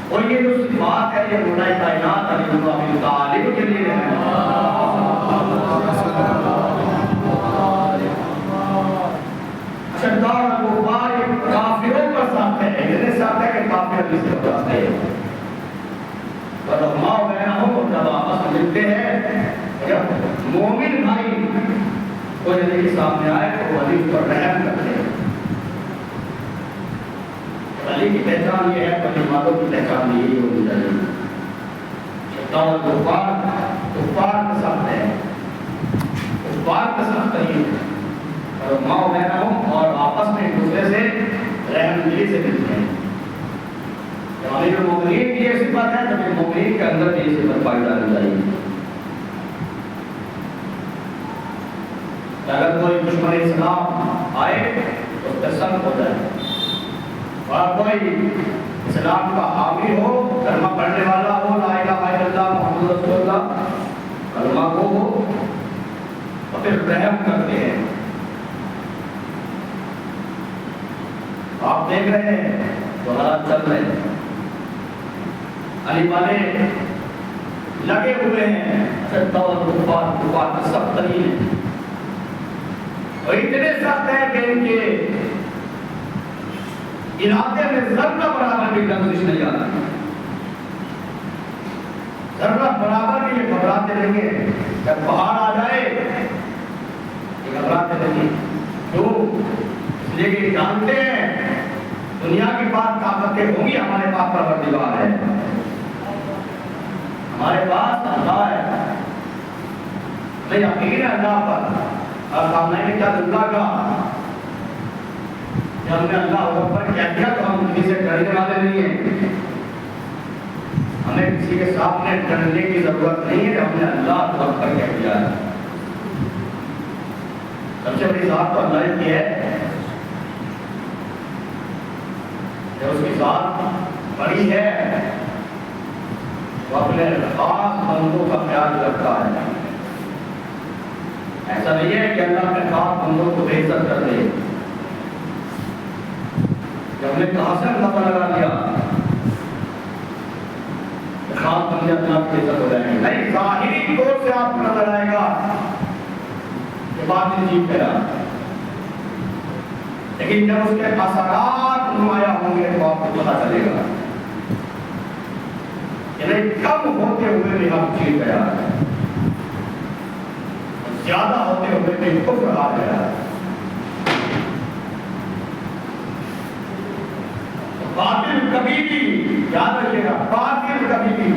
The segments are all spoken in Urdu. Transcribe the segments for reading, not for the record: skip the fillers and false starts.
اور یہ جو صفات ہے یہ مولا کائنات علی ابی طالب کے لیے ہے۔ شدار الکفار کافروں پر ساتھ ہے، اتنے ساتھ ہے کہ کافر بھی سے بتاتے ہیں۔ ورحماء بینہم، جب آپس میں ملتے ہیں، جب مومن بھائی کوئی نبی کے سامنے آئے تو وہ علی پر رحم کرتے ہیں۔ علی کی پہچان یہ ہے، پنی مالوں کی پہچان یہی ہونی چاہیے۔ شدار الکفار کفار کے ساتھ ہے، کفار کے ساتھ نہیں ہے، ورحماء بینہم، اور آپس میں ایک دوسرے سے رحم دلی سے ملتے ہیں۔ امیر المومنین کی یہ صفت ہے، جب المومنین کے اندر یہ صفت پائی جانی چاہیے۔ اگر کوئی دشمن اسلام آئے تو اس کا سخت ہو جائے، اور کوئی اسلام کا حامی ہو، کلمہ پڑھنے والا ہو، لا الہ الا اللہ محمد رسول اللہ کلمہ کو ہو، تو پھر رحم کرتے ہیں۔ آپ دیکھ رہے ہیں تو حالات چل رہے ہیں، علی والے لگے ہوئے ہیں، کفار کا سخت ترین ہے، اور اتنے سخت ہے کہ ان کے علاقے میں ذرہ برابر بھی لغزش نہیں آتی، ذرہ برابر بھی یہ گھبراتے نہیں ہیں۔ جب پہاڑ آ جائے یہ گھبراتے نہیں، کیوں؟ اس لیے کہ جانتے ہیں دنیا کی بات طاقتیں ہوں گی، ہمارے پاس پروردگار ہے، ہمارے پاس اللہ ہے، ہمیں یقین ہے اللہ پر، اور سامنے میں کیا اللہ کا، جب ہم نے اللہ اکبر کہہ دیا تو ہم کسی سے ڈرنے والے نہیں ہیں، ہمیں کسی کے سامنے ڈرنے کی ضرورت نہیں ہے، ہم نے اللہ اکبر کہہ دیا ہے۔ سب سے بڑی ذات تو اللہ کی ہے، جب اس کی ذات بڑی ہے وہ اپنے خاص بندوں کا خیال رکھتا ہے، ایسا نہیں ہے کہ اللہ اپنے خاص بندوں کو بے عزت کر دے۔ جب نے کہاں سے اللہ تعالیٰ لگا دیا خاص بندے اپنا بے عزت ہو جائیں گے، نہیں، ظاہری طور سے آپ کو نظر آئے گا کہ بات جیت گیا، لیکن جب اس کے اثرات نمایاں ہوں گے تو آپ کو پتہ چلے گا یعنی کم ہوتے ہوئے بھی ہم جیت گیا، زیادہ ہوتے ہوئے بھی کفر آ گیا۔ باطل کبھی بھی یاد رکھیے گا، باطل کبھی بھی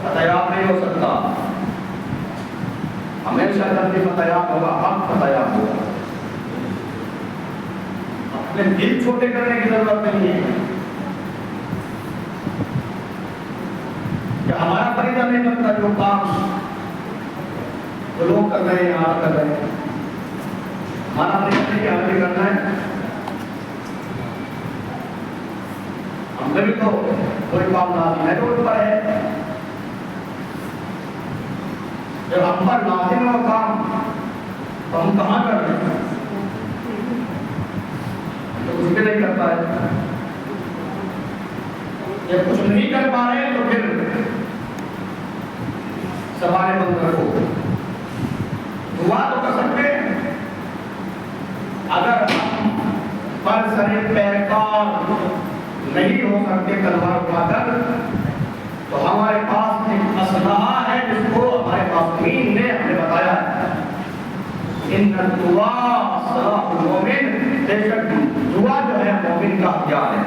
فتیاب نہیں ہو سکتا، ہمیشہ جب بھی فتیاب ہوگا حق فتیاب ہوگا۔ اپنے دل چھوٹے کرنے کی ضرورت نہیں ہے کہ ہمارا فریضہ نہیں بنتا، جو کام جو لوگ کر رہے ہیں آپ کر رہے ہیں، ہمارا فریضہ نہیں ہمیں کرنا ہے۔ ہم نے بھی تو کوئی کام لازم ہے جو ان پر ہے، جب ہم پر لازم ہے وہ کام تو ہم کہاں کر رہے ہیں، تو کچھ بھی نہیں کرتا ہے۔ جب کچھ نہیں کر پا رہے تو پھر سوال بند رکھو، دعا تو کر سکتے ہیں، اگر ہم پر سر پیکار نہیں ہو سکتے تلوار اٹھا کر، تو ہمارے پاس ایک اسلحہ ہے جس کو ہمارے معصومین نے ہمیں بتایا ہے، ان الدعاء صلاح المومن، بے شک دعا جو ہے مومن کا ہتھیار ہے،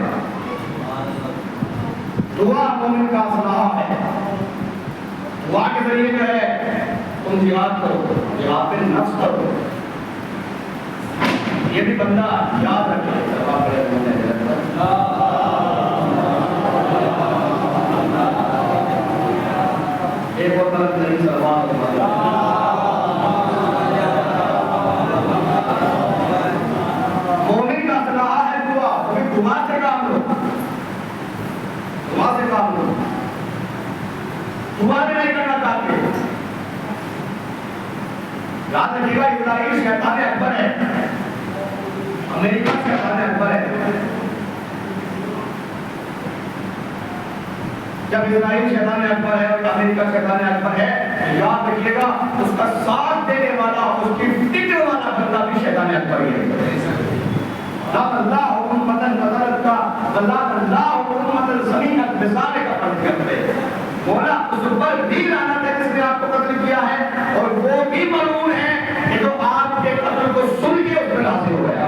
دعا مومن کا اسلحہ ہے۔ دعا کے ذریعے جو ہے تم جہاد کرو، جہاد پہ نفس کرو، یہ بھی بندہ یاد رکھے۔ ایک اور طرف نہیں سلوات مومن کا اسلحہ ہے دعا، دعا سے کام لو، دعا سے کام لو، دعا بھی نہیں کرنا چاہتے۔ یاد رکھیے گا اسرائیل شیطان اکبر ہے، امریکہ شیطان اکبر ہے، جب اسرائیل شیطان اکبر ہے اور امریکہ شیطان اکبر ہے، یاد رکھیے گا اس کا ساتھ دینے والا، اس کی فکر والا بندہ بھی شیطان اکبر ہی ہے۔ اللہ حکومت نظرت کا اللہ حکومت زمین بزانے کا فرق کرتے، مولا اس پر بھی لعنت ہے جس نے آپ کو قتل کیا ہے، اور وہ بھی ملعون ہے کہ جو آپ کے قتل کو سن کے اس پر حاضر ہو گیا۔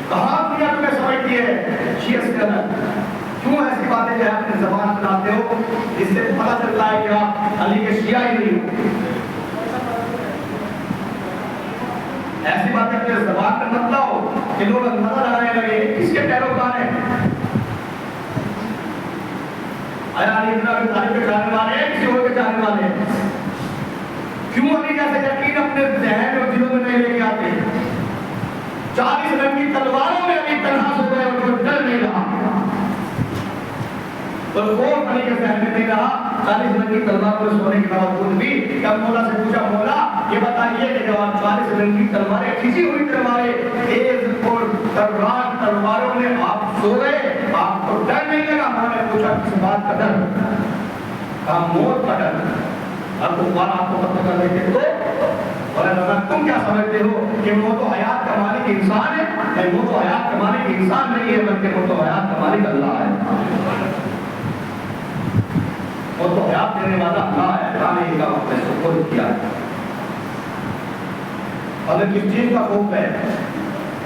کہاں دنیا تمہیں سمجھتی ہے شیعہ کے اندر؟ کیوں ایسی باتیں جو ہے اپنی زبان بناتے ہو جس سے پتہ چلتا ہے کہ آپ علی کے شیعہ ہی نہیں ہو؟ ایسی باتیں اپنے زبان پر مت لاؤ کہ لوگ نظر آنے لگے کس کے پیروکار ہیں؟ آیا علی بن ابی طالب کے جانے والے ہیں کسی اور کے جانے والے ہیں؟ کیوں علی جیسے یقین اپنے ذہن اور دلوں میں نہیں لے کے آتے؟ 40 رنگ کی تلواروں میں ابھی تنہا ہو گئے اور کوئی ڈر نہیں رہا، اور خوف علی کے ذہن میں نہیں رہا۔ 40 رنگ کی تلوار پر سونے کے باوجود بھی جب مولا سے پوچھا مولا یہ بتائیے کہ جب آپ 40 رنگ کی تلواریں کھینچی ہوئی تلواریں تیز اور تربار تلواروں میں آپ سو گئے، آپ کو ڈر نہیں لگا؟ مولا نے پوچھا کس بات کا ڈر؟ کہا موت کا ڈر۔ اب کفار آپ کو پتہ کر لیتے تو اور تم کیا سمجھتے ہو کہ موت و حیات کا مالک انسان ہے؟ نہیں، موت و حیات کا مالک انسان نہیں ہے بلکہ موت و حیات کا مالک اللہ ہے۔ موت و حیات دینے والا اللہ ہے، اللہ نے ان کا اپنے سپرد کیا ہے۔ اور کس چیز کا خوف ہے؟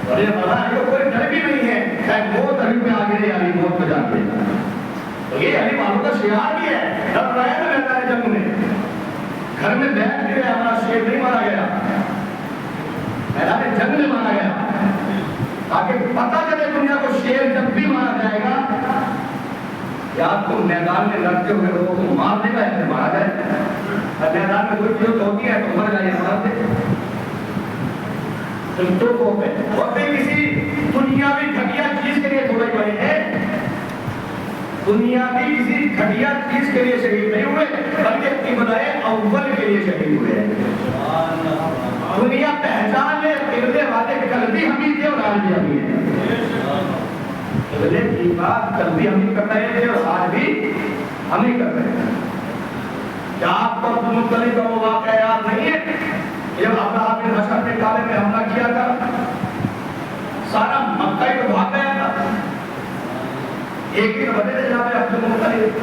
اور یہ فرمایا کہ کوئی ڈر بھی نہیں ہے، چاہے موت علی پہ آ گئے یا علی موت پہ جاتے ہیں۔ تو یہ علی والوں کا شعار بھی ہے، ڈر رہے نا رہتا ہے جنگ میں، گھر میں بیٹھ کے ہمارا شیر نہیں مارا گیا، میدان جنگ میں مارا گیا، تاکہ پتہ چلے دنیا کو شیر جب بھی مارا جائے گا یا آپ کو میدان میں لڑتے ہوئے لوگوں کو مار دے گا یا مارا جائے گا۔ میدان میں کوئی چیز ہوتی ہے تو مر جائے مار دے، تو خوف ہے۔ اور پھر کسی دنیاوی گھٹیا چیز کے لیے تھوڑے بڑے ہیں، دنیا بھی کسی گھٹیا چیز کے لیے شہید نہیں ہوئے بلکہ قبلۂ اول کے لیے شہید ہوئے ہیں۔ دنیا پہچان لے قبلے والے کل بھی ہم ہی تھے اور آج بھی ہم ہی ہیں۔ قبلے کی بات کل بھی ہم ہی کر رہے تھے اور آج بھی ہم ہی کر رہے ہیں۔ کیا آپ کو عبد المطلب کا وہ واقعہ یاد نہیں ہے جب ابراہ بن حشم نے کعبے میں حملہ کیا تھا؟ سارا مکہ ہی تو بھاگ گیا تھا، ایک ہی تو بنے تھے جناب عبد المطلب،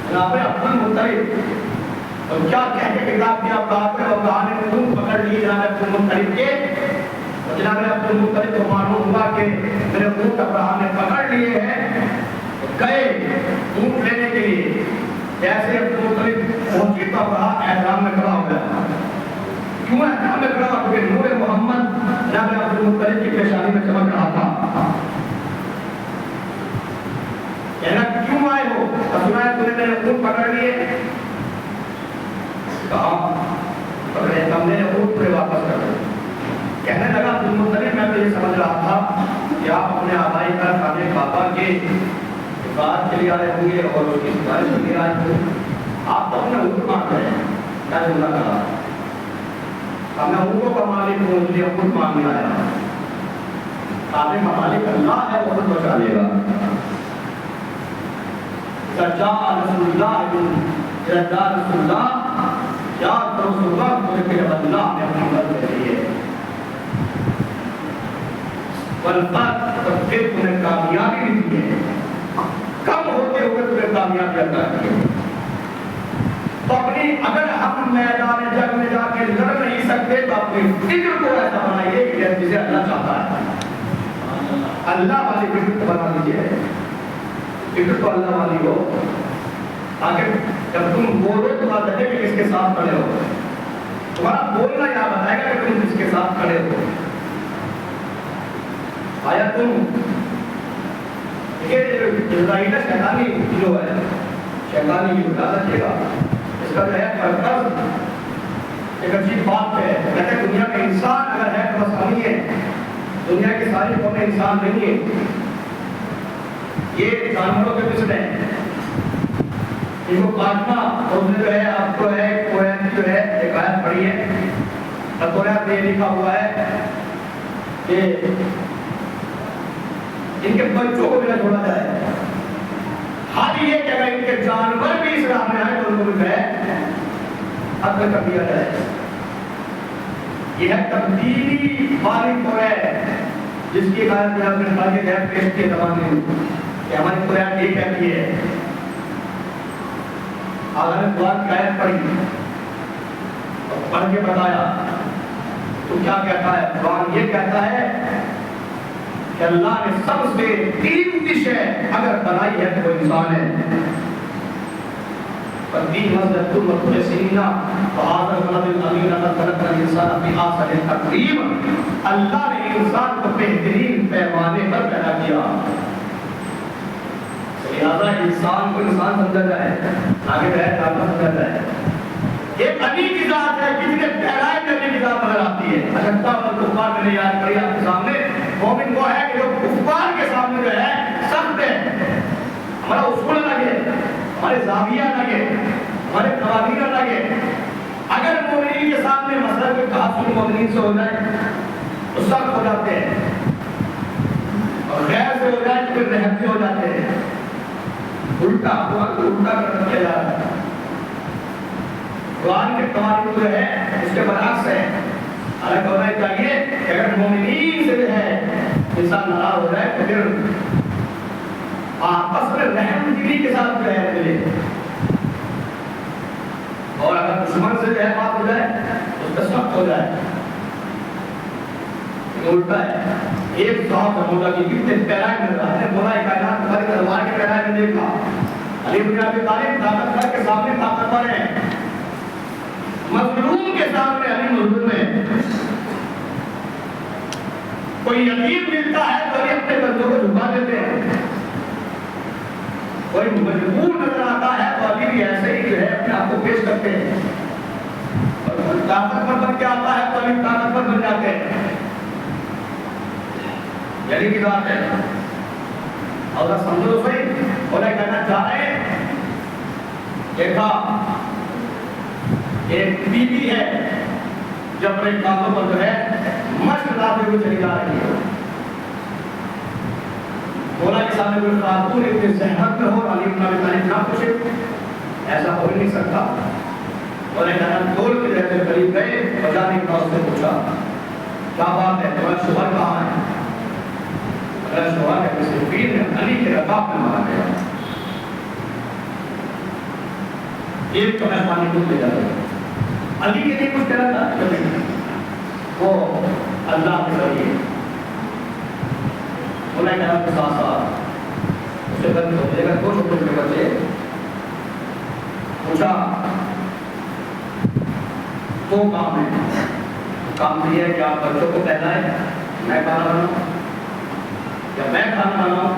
جناب عبد المطلب، اور کیا کہہ کے کتاب کیا ابراہ نے، اور ابراہ نے خون پکڑ لیے جناب عبد المطلب کے، اور جناب عبد المطلب کو معلوم ہوا کہ میرے اونٹ ابراہ نے پکڑ لیے ہیں، گئے اونٹ لینے کے لیے، جیسے عبد المطلب پہنچی تو ابراہ احرام میں کھڑا ہو گیا۔ کیوں احرام میں کھڑا ہوا؟ کیونکہ نور محمد جناب عبد المطلب کی پیشانی میں چمک رہا تھا۔ کہنا کیوں آئے ہو؟ سنا ہے تم نے میرے اونٹ پکڑ لیے؟ کہا پکڑے، ہم نے اونٹ پورے واپس کر دے۔ کہنے لگا عبد المطلب میں تو یہ سمجھ رہا تھا کہ آپ اپنے آبائی کا خانے بابا کے بات کے لیے آئے ہوں گے اور اس کی سفارش کے لیے آئے ہوں گے، آپ تو اپنے اونٹ مانگ رہے ہیں۔ کیا جملہ کہا؟ میں اونٹوں کا مالک ہوں، مجھے اونٹ مانگنے آیا۔ آپ کا مالک اللہ ہے، وہ خود بچا لے گا۔ جاء رسول اللہ جاء رسول اللہ یا رسول اللہ کہ اللہ نے اپنی مدد کے لیے والفت اور پھر تمہیں کامیابی بھی دی ہے، کم ہوتے ہوئے تمہیں کامیابی عطا کی ہے۔ تو اپنی اگر ہم میدان جنگ میں جا کے لڑ نہیں سکتے تو اپنی فکر کو ایسا بنائیے کہ جسے اللہ چاہتا ہے، اللہ والی فکر کو بنا لیجیے، فکر تو اللہ والی ہو، تاکہ جب تم بولو تو بات ہے کہ کس کے ساتھ کھڑے ہو، تمہارا بولنا یہ بتائے گا کہ تم کس کے ساتھ کھڑے ہو۔ آیا تم اسرائیل شیطانی جو ہے، شیطانی جو یاد رکھیے گا، اس کا جو ہے مرکز ایک عجیب بات ہے، کہتے ہیں دنیا کا انسان اگر ہے تو بس ہم ہی ہے، دنیا کی ساری قومیں انسان نہیں ہے، یہ جانوروں کے مثل ہیں، ان کو کاٹنا اور جو ہے آپ کو ہے قرآن جو ہے ایک آیت پڑھی ہے، قرآن میں لکھا ہوا ہے کہ ان کے بچوں کو بھی نہ چھوڑا جائے. حال یہ کہ اگر ان کے جانور بھی اس راہ میں آئے تو ان کو بھی جو ہے قتل کر دیا جائے. یہ ہے تبدیلی والی قرآن جس کی قائد نے اپنے خالی غیر پیش کے زمانے میں کہ ہماری قرآن یہ کہتی ہے. اگر قرآن کی آیت پڑھی اور پڑھ کے بتایا تو کیا کہتا ہے؟ قرآن یہ کہتا ہے کہ اللہ نے سب سے قیمتی شے اگر بنائی ہے تو وہ انسان ہے. فَدِّينَ مَزْدَتُ مَرْتُلِ سِنِينَ فَهَذَا الْغَلَبِ الْأَمِينَ قَدْ خَلَقْنَا الْإِنسَانَ فِي أَحْسَنِ تَقْوِيمٍ. اللہ نے انسان کو بہترین پیمانے پر پیدا کیا. لہذا انسان کو انسان سمجھا جائے, آگے رہے جانور سمجھا جائے. ایک علی کی ذات ہے, کسی نے پہرائے میں علی کی ذات نظر آتی ہے. اشداء الکفار میں نے یاد کری آپ کے سامنے. مومن وہ ہے کہ جو کفار کے سامنے جو ہے سخت ہے. ہمارا اصول لگے, ہمارے زاویہ لگے, ہمارے قوانین لگے. اگر مومنین کے سامنے مسئلہ کوئی تعصب مومنین سے ہو جائے تو سخت ہو جاتے ہیں, اور غیر سے ہو جائے تو پھر رحمتی ہو جاتے ہیں. الٹا قرآن کو الٹا کر دیا جا رہا ہے. قرآن کے قوانین جو ہے اس کے برعکس ہے. حالانکہ ہونا چاہیے کہ اگر مومنین سے جو ہے انسان ناراض ہو جائے تو پھر آپس میں رحم دلی کے ساتھ جو ہے ملے, اور اگر دشمن سے جو ہے بات ہو جائے تو اس کا سخت ہو جائے. الٹا ہے. ایک صاحب ہے مولا کی کتنے پیرائے میں رہا ہے. مولا کائنات بھر کے دربار کے پیرائے میں دیکھا علی بن ابی طالب طاقتور کے سامنے طاقتور ہیں, مظلوم کے سامنے علی مظلوم ہے. کوئی یتیم ملتا ہے تو علی اپنے بندوں کو جھکا دیتے ہیں. کوئی مجبور نظر آتا ہے تو علی بھی ایسے ہی جو ہے اپنے آپ کو پیش کرتے ہیں. اور طاقتور بن کے آتا ہے تو علی طاقتور بن جاتے ہیں. یعنی کی بات ہے. اور سمجھو صحیح انہیں کہنا چاہ رہے ہیں, دیکھا ایک بی بی ہے جو اپنے کاموں پر جو ہے مشق لاتے ہوئے چلی جا رہی ہے. مولا کے سامنے کوئی خاتون اتنے زحمت میں ہو, علی بن ابی طالب نہ پوچھے, ایسا ہو نہیں سکتا. انہیں کہنا دور کے رہتے قریب گئے, بجانے کا اس نے پوچھا کیا بات ہے, تمہارا شوہر کہاں ہے؟ اگر شوہر ہے کسی پیر نے علی کے رکاب میں مارا گیا. ایک تو ہے پانی کو لے جا رہے ہیں. علی کے لیے کچھ کہنا تھا وہ اللہ کے ذریعے انہیں کہا کہ ساتھ ساتھ اسے بند ہو جائے گا. دو چھوٹے چھوٹے بچے پوچھا دو کام ہے. کام یہ ہے کہ آپ بچوں کو پہلائیں, میں کھانا بناؤں, یا میں کھانا بناؤں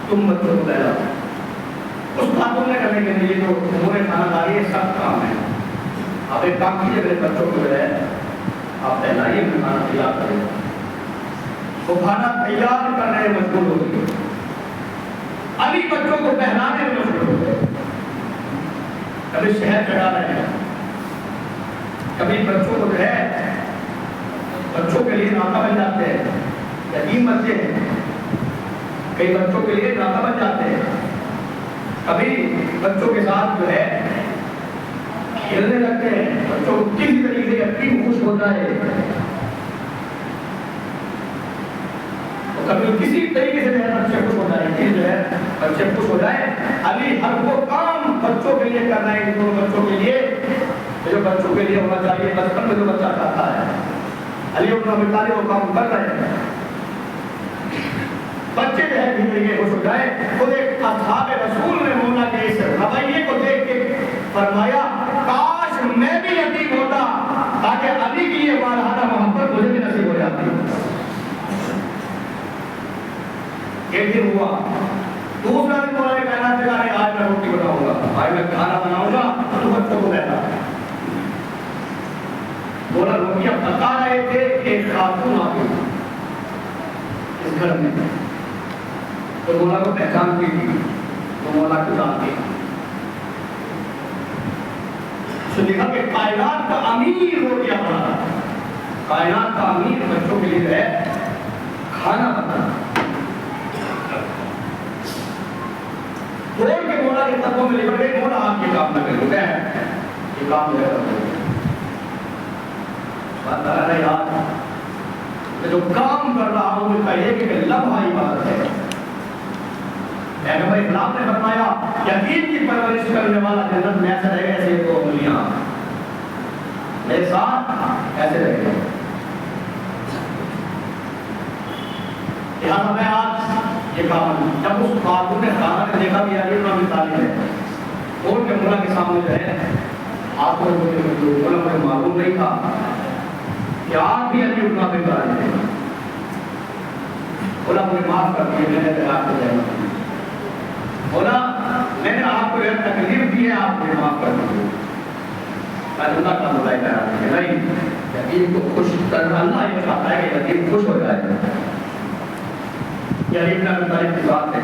تم بچوں کو پہلاؤ. اس خاتون نے کرنے کے لیے جو انہوں نے کھانا کھا یہ سب کام ہے. آپ ایک کام کیجیے, میرے بچوں کو جو ہے آپ پہلائیے, میں کھانا تیار کریں. وہ کھانا تیار کرنے میں مشغول ہو گئی. علی بچوں کو پہلانے میں مشغول ہو گئے. کبھی شہد چڑھا رہے ہیں, کبھی بچوں کو جو ہے بچوں کے لیے ناتا بن جاتے ہیں. یتیم بچے ہیں, کئی بچوں کے لیے ناتا بن جاتے ہیں. کبھی بچوں کے ساتھ جو ہے کھیلنے لگتے ہیں. بچوں کو کسی طریقے سے یتیم خوش ہوتا ہے, کبھی کسی طریقے سے بچے خوش ہو جائے, کہ جو ہے بچے خوش ہو جائے. علی ہر وہ کام بچوں کے لیے کر رہے ہیں, دونوں بچوں کے لیے جو بچوں کے لیے ہونا چاہیے بچپن میں جو بچہ چاہتا ہے. علی بن ابی طالب وہ کام کر رہے ہیں. بچے جو ہے دھیرے دھیرے خوش ہو جائے. خود ایک اصحاب رسول نے مولا کے اس رویے کو دیکھ کے فرمایا کاش میں بھی یتیم ہوتا تاکہ علی کی یہ والہانہ محبت مجھے بھی نصیب ہو جاتی. ایک دن ہوا, دوسرا دن مولا نے کہنا چاہا آج میں روٹی بناؤں گا, آج میں کھانا بناؤں گا تو بچوں کو کہتا. مولا روٹیاں پکا رہے تھے, ایک خاتون آ گئی اس گھر میں, تو مولا کو پہچان کی تھی, تو مولا کو جانتی. اس نے دیکھا کہ کائنات کا امیر روٹیاں بنا رہا, کائنات کا امیر بچوں کے لیے ہے کھانا بنا توڑ کے مولا کے تقوی میں لپٹ گئے، مولا آپ یہ کام نہ کریں، کیا ہے یہ کام جو ہے بات کر رہا ہے یار، میں جو کام کر رہا ہوں اس کا ایک ایک لمحہ عبادت ہے۔ پیغمبر اسلام نے فرمایا یتیم کی پرورش کرنے والا جنت میں ایسے رہے گا ایسے دو انگلیاں میرے ساتھ ایسے رہے گا۔ لہٰذا میں آج یہ کام جب اس خاتون نے کھانا نے دیکھا بھی علی بن ابی طالب ہے اور کے مولا کے سامنے جو ہے آپ کو مجھے معلوم نہیں تھا کہ آپ بھی علی بن ابی طالب ہیں، بولا مجھے معاف کر دیجیے، میں نے آپ کو رحمت کی، بولا میں نے آپ کو یہ تکلیف دی ہے، آپ مجھے معاف کر دیجیے۔ اللہ کا مطالعہ کرا کہ نہیں یتیم کو خوش کرنا، اللہ یہ چاہتا ہے کہ یتیم خوش ہو جائے، یہ علی بن ابی طالب کی بات ہے۔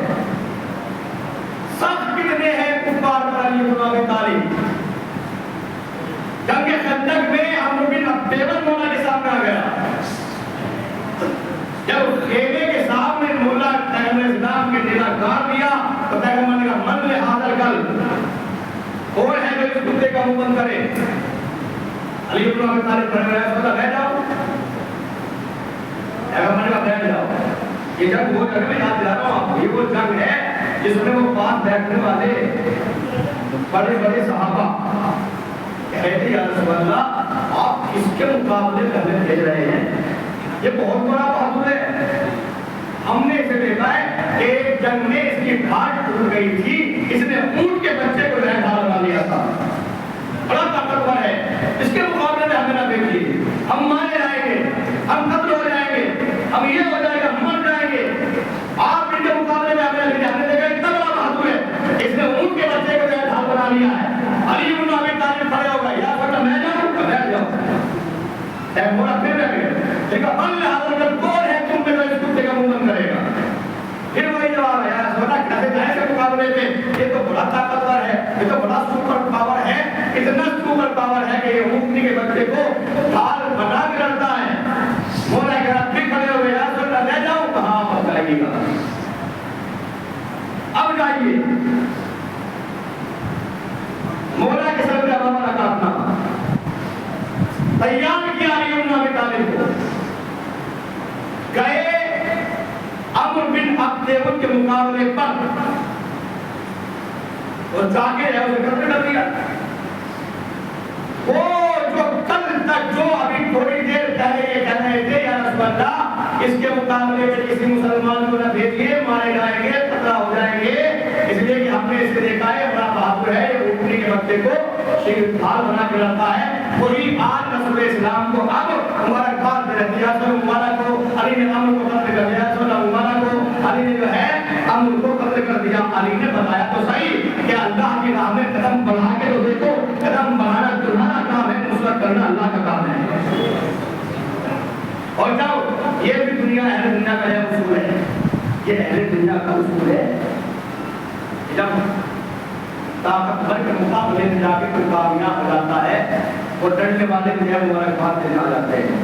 سخت کتنے ہیں کفار پر علی بن ابی طالب، جنگ خندق میں عمرو بن عبیدہ مولا کے سامنے آ گیا، جب خیمے کے سامنے مولا پیغمبر اسلام کے نیلا کار دیا تو پیغمبر نے کہا من لے حاضر کل، کون ہے جو اس کتے کا منہ بند کرے؟ علی بن ابی طالب کھڑے ہوئے ہیں، بیٹھ جاؤ، پیغمبر نے کہا بیٹھ جاؤ۔ یہ جنگ وہ جنگ میں یاد دلا رہا ہوں آپ کو، یہ وہ جنگ ہے جس میں وہ پاس بیٹھنے والے بڑے بڑے صحابہ کہتے یا رسول اللہ آپ کس کے مقابلے میں ہمیں بھیج رہے ہیں؟ یہ بہت بڑا بہادر ہے، ہم نے اسے دیکھا ہے کہ ایک جنگ میں اس کی گھاٹ ٹوٹ گئی تھی، اس نے اونٹ کے بچے کو زہر ڈال دیا تھا، بڑا طاقتور ہے، اس کے مقابلے میں ہمیں نہ بھیجیے، ہم مارے جائیں گے، ہم قتل ہو جائیں گے، ہم یہ ہو جائے گا، ہم مر جائیں گے، آپ ان کے مقابلے میں ہمیں لے جانے دیکھا اتنا بڑا بہادر ہے، اس نے اونٹ کے بچے کو زہر ڈال بنا لیا ہے۔ علی بن ابی طالب کھڑے ہو گئے، یا فرمایا میں جاؤں گا، بیٹھ جاؤ، اے مولا پھر رہ گئے، دیکھا من لے حاضر کل کون ہے تم میں جو اس کتے کا منہ بند کرے گا؟ پھر وہی جواب ہے، یا رسول اللہ کیسے جائے کے مقابلے میں، یہ تو بڑا طاقتور ہے، یہ تو بڑا سپر پاور ہے، اتنا سپر پاور ہے کہ یہ اونٹنی کے بچے کو ڈھال بنا کے رکھتا ہے۔ مولا کے ہاتھ پھر کھڑے ہوئے، یا رسول اللہ لے جاؤں، کہاں آپ جائیے گا، اب جائیے۔ مولا کے سر کا بابا کاٹنا تیار کیا علی بن ابی طالب کو، گئے عمرو بن عبد کے مقابلے پر اور جا کے اسے قتل کر دیا۔ وہ جو کل تک جو ابھی تھوڑی دیر پہلے یہ کہہ رہے تھے یا رسول اللہ اس کے مقابلے میں کسی مسلمان کو نہ بھیجیے، مارے جائیں گے، قتل ہو جائیں گے، اس لیے کہ ہم نے اس سے دیکھا ہے بڑا بہادر ہے، یہ اونٹنی کے بچے کو شیر ڈھال بنا کے رکھتا ہے۔ وہی آج رسول اسلام کو اب مبارکباد دے رہی ہے، مبارک کو علی نے عمرو کو قتل کر دیا، مبارک کو علی نے جو ہے عمرو کو قتل کر دیا۔ علی نے بتایا تو صحیح کہ اللہ کی راہ میں قدم بڑھا کے تو دیکھو، قدم بڑھانا تمہارا کام ہے، نصرت کرنا اللہ کا کام ہے۔ اور جاؤ، یہ بھی دنیا اہل دنیا کا یہ اصول ہے، یہ اہل دنیا کا اصول ہے، جب طاقتور کے مقابلے میں جا کے کوئی کامیاب ہو جاتا ہے وہ ڈرنے والے جو ہے مبارکباد دینے آ جاتے ہیں،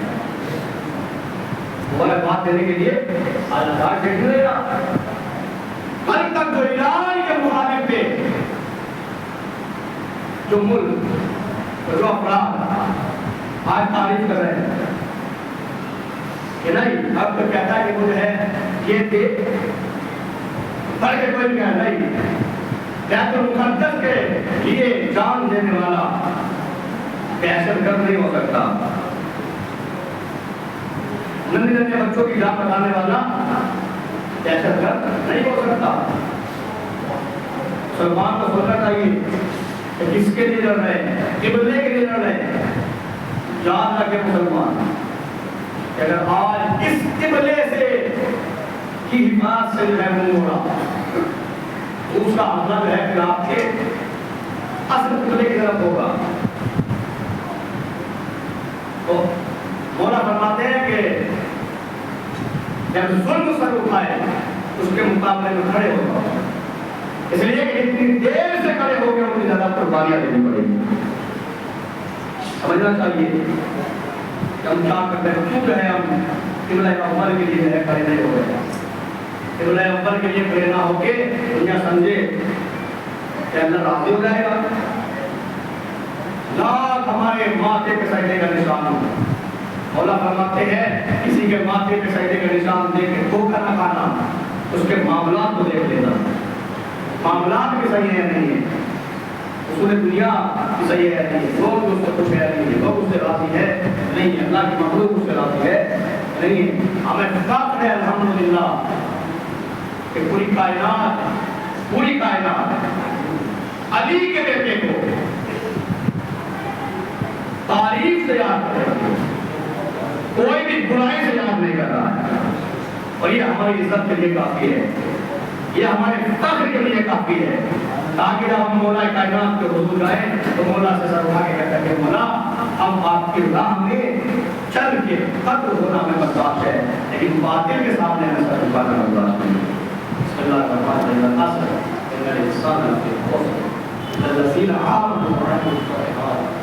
مبارکباد دینے کے لیے آ جاتا ہے، دیکھنے گا کل تک جو ایران کے مخالف تھے، جو ملک جو افراد آج تعریف کر رہے ہیں کہ نہیں اب تو کہتا ہے کہ وہ جو ہے یہ تھے پڑھ کے کوئی کہہ نہیں بیت المقدس کے لیے جان دینے والا دہشت گرد نہیں ہو سکتا، ننھے ننھے بچوں کی جان بچانے والا دہشت گرد نہیں ہو سکتا۔ مسلمان کو سوچنا چاہیے کہ کس کے لیے لڑ رہے ہیں، قبلے کے لیے لڑ رہے ہیں، یاد رکھے مسلمان کہ اگر آج اس قبلے سے کی حفاظت سے جو ہے منہ موڑا اس کا مطلب ہے کہ آپ کے اصل قبلے کی طرف ہوگا۔ تو مولا فرماتے ہیں کہ جب ظلم سر اٹھائے اس کے مقابلے میں کھڑے ہوگا، اس لیے کہ اتنی دیر سے کھڑے ہو گئے اتنی زیادہ قربانیاں دینی پڑیں گی۔ سمجھنا چاہیے کہ ہم کیا کرتے ہیں، کیوں جو ہے ہم قبلہ اول کے لیے ہے کھڑے نہیں ہو گئے. قبلہ اول کے لیے کھڑے نہ ہو کے دنیا سمجھے کہ اللہ راضی ہو جائے گا. لاکھ ہمارے ماتھے پہ سجدے کا نشان ہو. مولا فرماتے ہیں کسی کے ماتھے پہ سجدے کا نشان دیکھ کے دھوکہ نہ کھانا, اس کے معاملات کو دیکھ لینا, معاملات بھی صحیح ہے نہیں ہے, اصول دنیا بھی صحیح ہے نہیں ہے, لوگ اس سے خوش ہے نہیں ہے, لوگ اس سے راضی ہے نہیں ہے, اللہ کی مخلوق اس سے راضی ہے نہیں ہے. ہمیں فخر ہے الحمدللہ کہ پوری کائنات علی کے بیٹے کو تعریف سے یاد کر رہی ہے, کوئی بھی برائی سے یاد نہیں کر رہا ہے, اور یہ ہماری عزت کے لیے کافی ہے, یہ ہمارے فخر کے لیے کافی ہے, تاکہ جب ہم مولا کائنات کے حضور جائیں تو مولا سے سر اٹھا کے کہتے ہیں کہ مولا ہم آپ کی راہ میں چل کے قتل ہونا ہمیں برداشت ہے, لیکن باطل کے سامنے ہمیں سر جھکانا برداشت نہیں. بسم اللہ الرحمن الرحیم. ان الانسان لفی خسر الا الذین آمنوا وعملوا الصالحات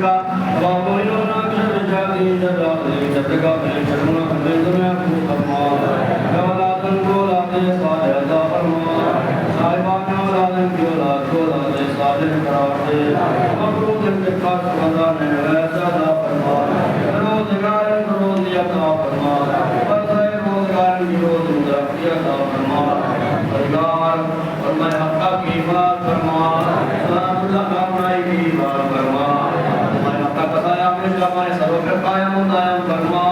کا بابو انہوں نے جاتی جاتی جب کا میں شرما میں دنیا کو فرما اولادن کو لاتے سارے عطا فرما صاحبان اولادن کی اولاد کو لاتے سارے قرار دے مبروک انتقال خدا نے ویسا عطا فرما روزگار روزی عطا فرما برسائے روزگار کی روز مدرکی عطا فرما پرگار اور میں حقا کی بات فرما سلام اللہ کامرائی کی بات فرما میں حقا قصایا میں جمعے سرو پر قائم دائم فرما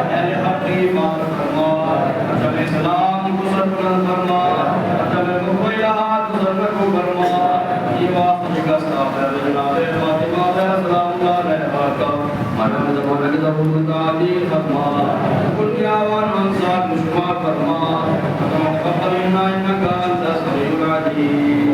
اہل حق کی بات فرما جب اسلام کو سرکن فرما جب کوئی آہات کو سرکن فرما یہ واسط شکستہ ہے جناب فاطمہ علیہ السلام اللہ رہا کا مرحب زمان کے ضرور تعدیل فرما کل کی آوان انصار مشمار فرما تقبل منا انکا انت سمیع العلیم